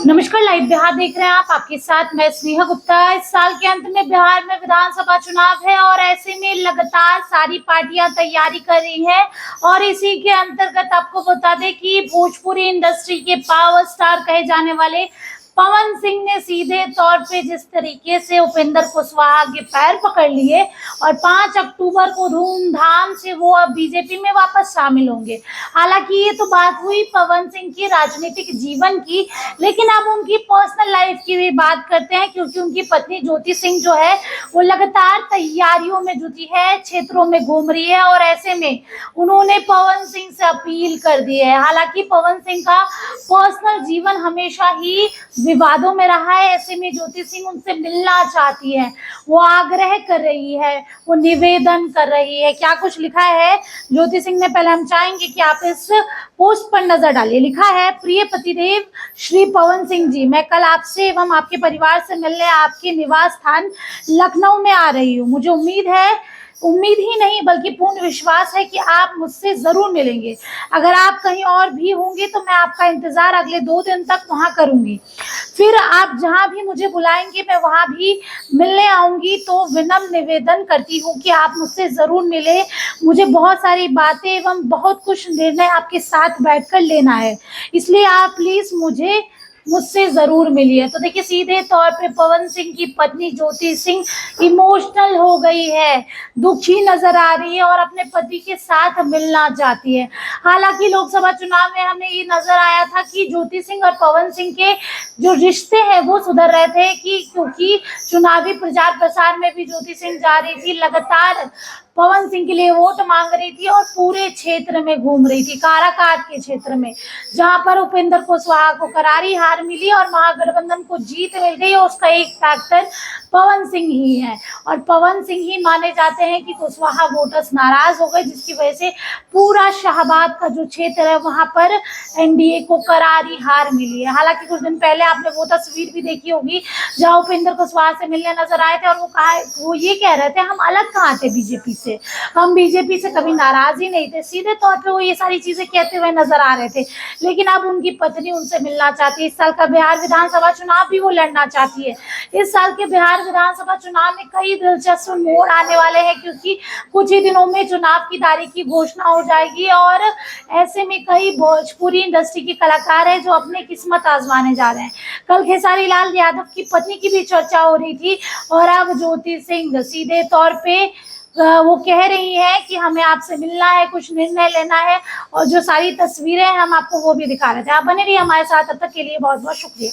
नमस्कार, लाइव बिहार देख रहे हैं आप। आपके साथ मैं स्नेहा गुप्ता। इस साल के अंत में बिहार में विधानसभा चुनाव है और ऐसे में लगातार सारी पार्टियां तैयारी कर रही हैं और इसी के अंतर्गत आपको बता दें कि भोजपुरी इंडस्ट्री के पावर स्टार कहे जाने वाले पवन सिंह ने सीधे तौर पे जिस तरीके से उपेंद्र कुशवाहा के पैर पकड़ लिए और 5 अक्टूबर को धूमधाम से वो अब बीजेपी में वापस शामिल होंगे। हालांकि ये तो बात हुई पवन सिंह की राजनीतिक जीवन की, लेकिन अब उनकी पर्सनल लाइफ की भी बात करते हैं, क्योंकि उनकी पत्नी ज्योति सिंह जो है वो लगातार तैयारियों में जुटी है, क्षेत्रों में घूम रही है और ऐसे में उन्होंने पवन सिंह से अपील कर दी है। हालांकि पवन सिंह का पर्सनल जीवन हमेशा ही विवादों में रहा है, ऐसे में ज्योति सिंह उनसे मिलना चाहती है, वो आग्रह कर रही है, वो निवेदन कर रही है। क्या कुछ लिखा है ज्योति सिंह ने, पहले हम चाहेंगे कि आप इस पोस्ट पर नजर डालिए। लिखा है, प्रिय पतिदेव श्री पवन सिंह जी, मैं कल आपसे एवं आपके परिवार से मिलने आपके निवास स्थान लखनऊ में आ रही हूँ। मुझे उम्मीद ही नहीं बल्कि पूर्ण विश्वास है कि आप मुझसे जरूर मिलेंगे। अगर आप कहीं और भी होंगे तो मैं आपका इंतजार अगले 2 दिन तक वहां करूंगी। फिर आप जहां भी मुझे बुलाएंगे मैं वहां भी मिलने आऊंगी। तो विनम्र निवेदन करती हूँ कि आप मुझसे जरूर मिले। मुझे बहुत सारी बातें एवं बहुत कुछ निर्णय आपके साथ बैठकर लेना है, इसलिए आप प्लीज मुझसे जरूर मिलिए। तो देखिए, सीधे तौर पे पवन सिंह की पत्नी ज्योति सिंह इमोशनल हो गई है, दुखी नजर आ रही है और अपने पति के साथ मिलना चाहती है। हालांकि लोकसभा चुनाव में हमें ये नजर आया था कि ज्योति सिंह और पवन सिंह के जो रिश्ते हैं वो सुधर रहे थे, क्योंकि चुनावी प्रचार प्रसार में भी ज्योति सिंह जा रही थी, लगातार पवन सिंह के लिए वोट मांग रही थी और पूरे क्षेत्र में घूम रही थी, काराकाट के क्षेत्र में, जहां पर उपेंद्र कुशवाहा को करारी हार मिली और महागठबंधन को जीत मिल गई। और उसका एक फैक्टर पवन सिंह ही है और पवन सिंह ही माने जाते हैं कि कुशवाहा वोटर्स नाराज हो गए, जिसकी वजह से पूरा शाहबाद का जो क्षेत्र है वहां पर एनडीए को करारी हार मिली है। हालांकि कुछ दिन पहले आपने वो तस्वीर भी देखी होगी जहां उपेंद्र कुशवाहा से मिलने नजर आए थे और वो ये कह रहे थे, हम अलग कहाँ थे बीजेपी से, हम बीजेपी से कभी नाराज ही नहीं थे। सीधे तौर पे वो ये सारी चीजें कहते हुए नजर आ रहे थे, लेकिन अब उनकी पत्नी उनसे मिलना चाहती है। इस साल का बिहार विधानसभा चुनाव भी वो लड़ना चाहती है। इस साल के बिहार विधानसभा चुनाव में कई दिलचस्प मोड़ आने वाले हैं, क्योंकि कुछ ही दिनों में चुनाव की तारीख की घोषणा हो जाएगी और ऐसे में कई भोजपुरी इंडस्ट्री के कलाकार हैं जो अपनी किस्मत आजमाने जा रहे हैं। कल खेसारी लाल यादव की पत्नी की भी चर्चा हो रही थी और अब ज्योति सिंह सीधे तौर पे वो कह रही है कि हमें आपसे मिलना है, कुछ निर्णय लेना है, और जो सारी तस्वीरें हम आपको वो भी दिखा रहे थे। आप बने रहिए हमारे साथ, तब तक के लिए बहुत बहुत शुक्रिया।